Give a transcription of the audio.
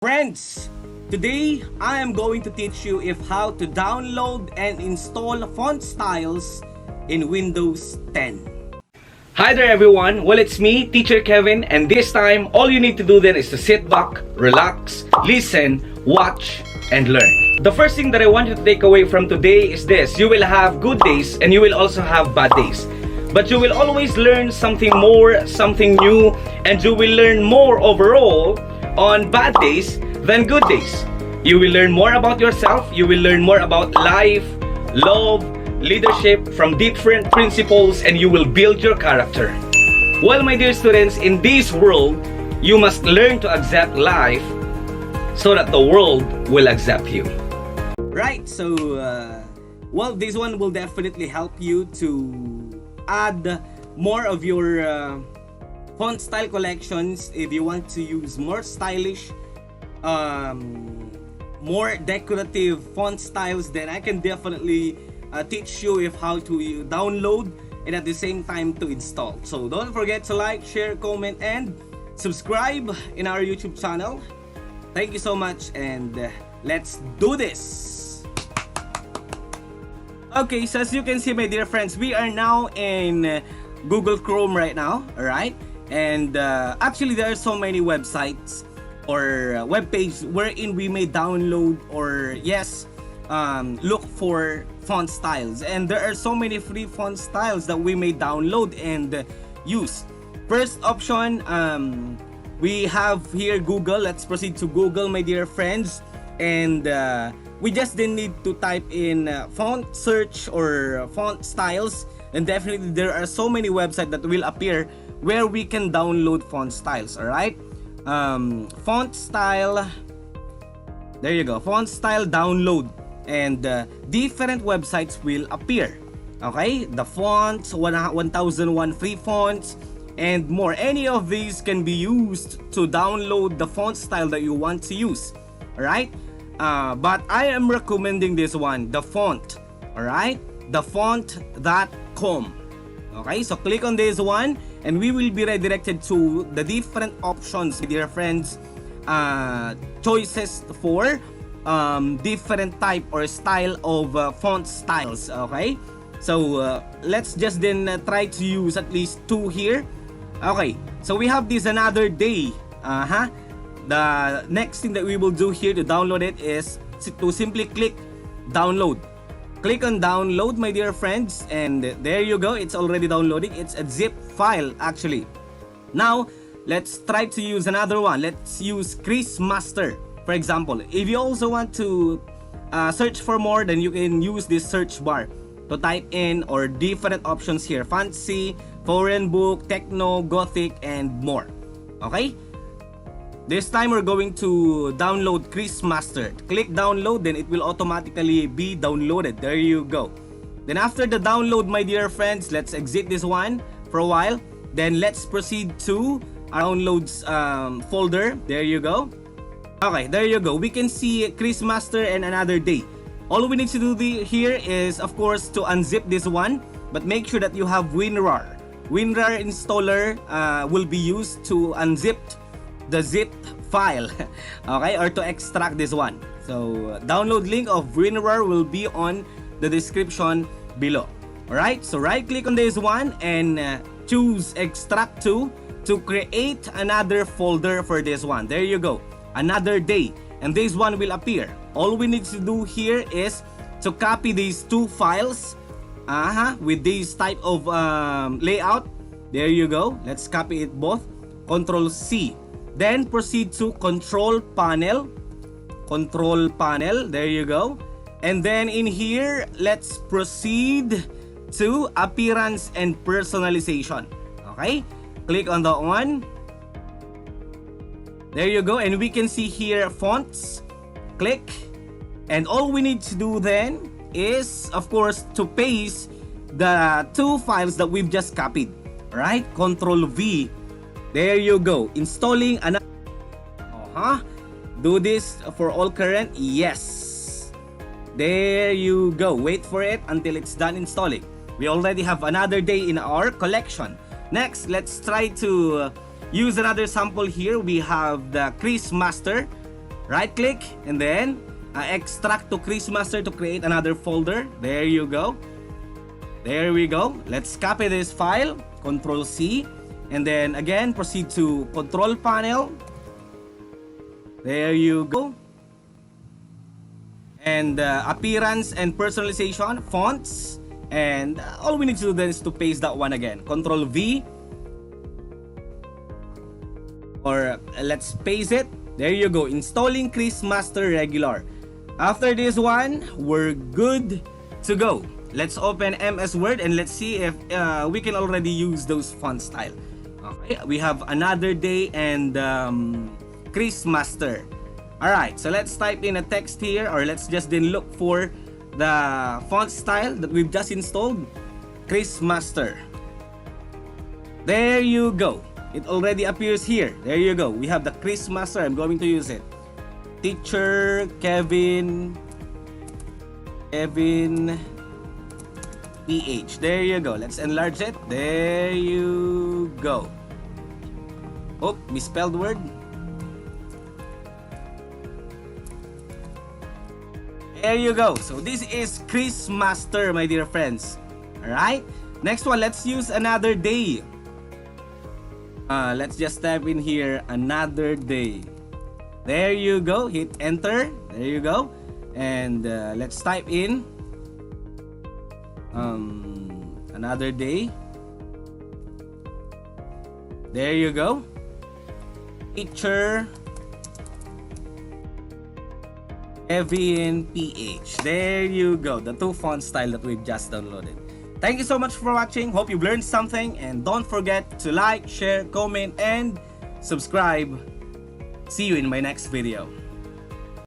Friends, today I am going to teach you if how to download and install font styles in Windows 10. Hi there everyone, well it's me, Teacher Kevin, and this time all you need to do then is to sit back, relax, listen, watch, and learn. The first thing that I want you to take away from today is this: you will have good days and you will also have bad days. But you will always learn something more, something new, and you will learn more overall on bad days than good days. You will learn more about yourself, you will learn more about life, love, leadership from different principles, and you will build your character. Well, my dear students, in this world, you must learn to accept life so that the world will accept you. Right, so, well, this one will definitely help you to add more of your font style collections if you want to use more stylish, more decorative font styles. Then I can definitely teach you if how to download and at the same time to install. So don't forget to like, share, comment, and subscribe in our YouTube channel. Thank you so much, and let's do this. Okay, so as you can see, my dear friends, we are now in Google Chrome right now, alright? And actually there are so many websites or web pages wherein we may download or look for font styles, and there are so many free font styles that we may download and use. First option, we have here Google. Let's proceed to Google, my dear friends, and we just didn't need to type in font search or font styles, and definitely there are so many websites that will appear where we can download font styles. All right, font style, there you go, font style download, and different websites will appear. Okay, the fonts, 1001 free fonts, and more. Any of these can be used to download the font style that you want to use. All right, but I am recommending this one, the font. All right, thefont.com. Okay, so click on this one and we will be redirected to the different options, dear friends, choices for different type or style of font styles. Okay, so let's just then try to use at least two here. Okay, so we have this another day. The next thing that we will do here to download it is to simply click download. Click on download, my dear friends, and there you go, it's already downloading. It's a zip file actually. Now let's try to use another one. Let's use Chris Master, for example. If you also want to search for more, then you can use this search bar to type in or different options here: fantasy, foreign book, techno, gothic, and more. Okay, this time we're going to download Chris Master. Click download, then it will automatically be downloaded. There you go. Then after the download, my dear friends, let's exit this one for a while. Then let's proceed to our downloads folder. There you go. Okay, there you go. We can see Chris Master and another day. All we need to do here is, of course, to unzip this one, but make sure that you have WinRAR. WinRAR installer will be used to unzip the zip file, okay, or to extract this one. So download link of WinRAR will be on the description below. All right, so right click on this one and choose extract to create another folder for this one. There you go, another day, and this one will appear. All we need to do here is to copy these two files with this type of layout. There you go, let's copy it both. Control C, then proceed to control panel. There you go. And then in here, let's proceed to appearance and personalization. Okay, click on that one. There you go, and we can see here fonts. Click, and all we need to do then is, of course, to paste the two files that we've just copied. Right, Control V. There you go. Installing another. Do this for all current. Yes. There you go. Wait for it until it's done installing. We already have another day in our collection. Next, let's try to use another sample here. We have the Chris Master. right click and then extract to Chrismaster to create another folder. There you go. There we go. Let's copy this file, Control C, and then again proceed to control panel. There you go. And appearance and personalization, fonts, and all we need to do then is to paste that one again. Control V, or let's paste it. There you go. Installing Chrismaster regular. After this one, we're good to go. Let's open MS Word and let's see if we can already use those font style. Okay, we have another day and Chrismaster. Alright, so let's type in a text here, or let's just then look for the font style that we've just installed. Chrismaster. There you go. It already appears here. There you go. We have the Chrismaster. I'm going to use it. Teacher Kevin PH. There you go. Let's enlarge it. There you go. Oh, misspelled word. There you go. So this is Chrismaster, my dear friends. Alright. Next one, let's use another day. Let's just type in here another day. There you go. Hit enter. There you go. And let's type in another day. There you go. Teacher Kevin PH. There you go. The two font style that we've just downloaded. Thank you so much for watching. Hope you've learned something. And don't forget to like, share, comment, and subscribe. See you in my next video.